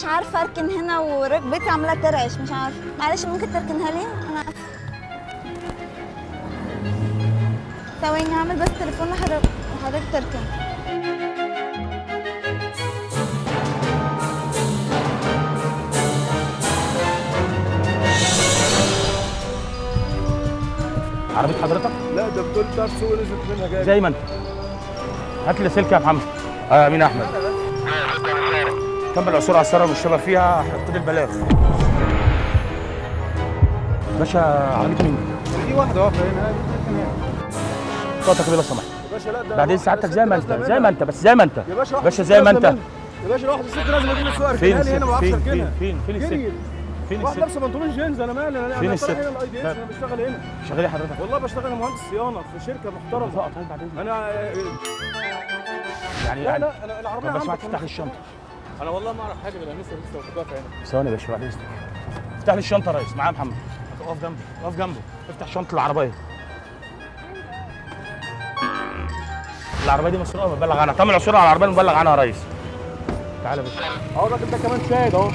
مش عارفه اركن هنا وركبتي عامله ترعش، مش عارفه. معلش ممكن تركنها لي؟ انا اسفه. ثواني هعمل بس تليفون لحضرتك تركن. عربية حضرتك؟ لا ده بتقول بتاع السوق نزلت منها جاي زي ما انت. هات لي سلك يا محمد. امين احمد. كمل عصور عصاره والشباب فيها خد البلاغ. باشا عربية مين؟ دي واحده واقفه هنا صوتك كده لو سمحت. يا باشا. لا ده بعدين سعادتك زي ما انت بس زي ما انت يا باشا. باشا زي ما انت. يا باشا واحده ست لازم اجيب السوق فين اركنها لي هنا ما اعرفش اركنها. فين الست؟ فين واحد الست؟ لابسه بنطلون جينز. انا مالي انا فين الست؟ هنا الاي دي اس انا بشتغل هنا. شغال ايه حضرتك؟ والله بشتغل مهندس صيانه في شركه محترمه. طيب بعدين انا يعني لا انا العربيه بس ما عندك. تفتح لي الشنطه. انا والله ما اعرف حاجه غير لسه واقفه هنا. ثواني يا باشا بعد اذنك. افتح لي الشنطه يا ريس. معايا محمد. اقف جنبي افتح شنطه العربيه. العربيه دي مسروقه ببلغ عنها. تعمل عثور على العربيه مبلغ عنها يا ريس. تعالى يا باشا. اهو الراجل ده كمان شاهد اهو.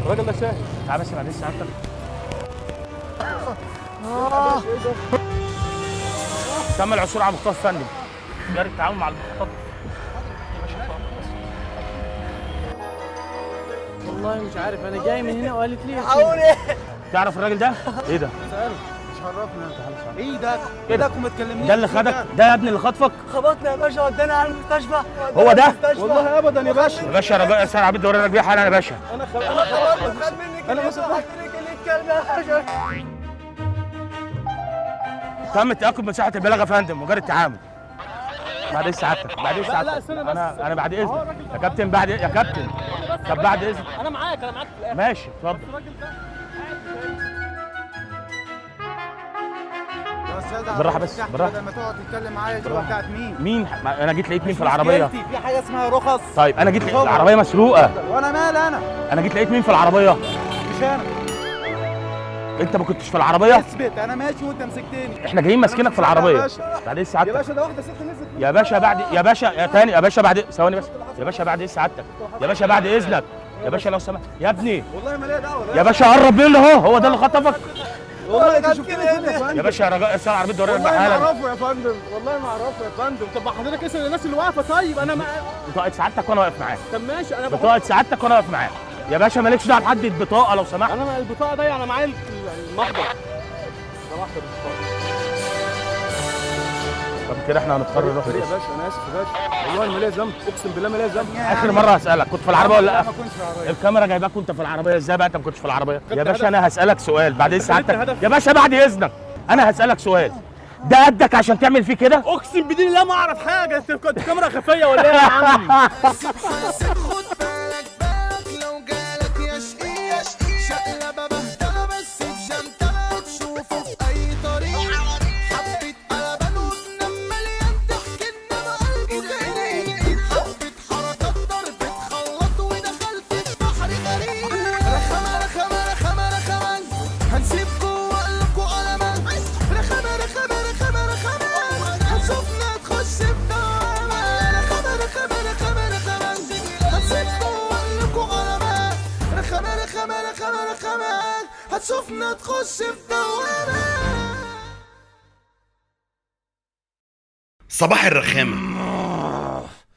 الراجل ده شاهد. تعالى بس بعدين سعادتك. تم العثور على مصطفى فندم. جاري التعامل مع المخطط. والله مش عارف، انا جاي من هنا وقالت لي حاولي. تعرف الراجل ده؟ ايه ده؟ مش عرفنا. ايه ده؟ ايه ده؟ ما تكلمنيش. ده اللي خدك؟ ده يا ابني اللي خطفك؟ خبطنا يا باشا ودانا على المستشفى. هو ده؟ والله ابدا يا باشا. يا باشا انا سعر عبيد دوري لك بيها حالا يا باشا. انا خد منك انا اللي بس لك الكلب يا باشا. تم التاكد من صحه البلاغ يا فندم وجاري التعامل. بعد سعادتك لا استنى بس. انا بعد اذنك يا كابتن. بعد يا كابتن. طب بعد اذنك. انا معاك في الاخر. ماشي اتفضل. الراجل ده بالراحه بس بالراحه. لما تقعد تتكلم معايا دي بتاعت مين؟ انا جيت لقيت مين في العربيه؟ في حاجه اسمها رخص. طيب انا جيت لقيت العربيه مسروقه. وانا مالي انا جيت لقيت مين في العربيه؟ مش انا. انت ما كنتش في العربيه؟ اثبت انا ماشي وانت مسكتني. احنا جايين ماسكينك في العربيه. بعد ايه يا سعادتك؟ باشا ده واحده ست نزلت. يا باشا بعد يا باشا يا تاني يا باشا بعد ثواني بس. يا باشا بعد ايه سعادتك؟ يا باشا بعد اذنك. يا باشا لو سمحت يا ابني. والله ما ليا دعوه. يا باشا قرب منه اهو. هو ده اللي خطفك. والله انت شفتني فين يا فندم؟ يا باشا يا رجاء اسال عربيه دوري والله ما حالا. اعرفه يا فندم. والله ما اعرفه يا فندم. طب حضرتك اسال الناس اللي واقفه. طيب انا بطاقه سعادتك وانا واقف معاك. طب ماشي انا بطاقه سعادتك وانا واقف معاك. يا باشا مالكش دعوه بحدد بطاقه لو سمحت. انا البطاقه دي انا معايا المحضر. ده محضر البطاقه. طب كده احنا هنضطر نروح يا باشا انا اسف يا باشا. والله ما ليا ذنب. اقسم بالله ما ليا ذنب. اخر مره هسالك كنت في العربيه ولا لا؟ ما كنتش في العربيه. الكاميرا جايباك وانت في العربيه ازاي بقى؟ انت ما كنتش في العربيه يا باشا. هدف. انا هسالك سؤال بعدين سعادتك. هدف. يا باشا بعد اذنك انا هسالك سؤال. ده قدك عشان تعمل فيه كده؟ اقسم بدين الله ما اعرف حاجه. انت كنت كاميرا خفيه ولا ايه يا عم؟ خد بالك لو جالك يا شقي شقلبة بهدلة بس بجنتلة تشوفه في أي طريق. حبة قلبان وجنان مليان ضحك إنما قلبه غريب. حبة حركات ضرب خلط ودخلت في بحر غريب. رخامة رخامة رخامة رخامة هنسيب جوا قلبكوا قلمان. رخامة رخامة رخامة رخامة هنشوفنا تخش في دوامة. رخامة رخامة رخامة رخامة هنسيب جوا قلبكوا قلمان. رخامة رخامة رخامة رخامة هتشوفنا تخش في دوامة. صباح الرخامة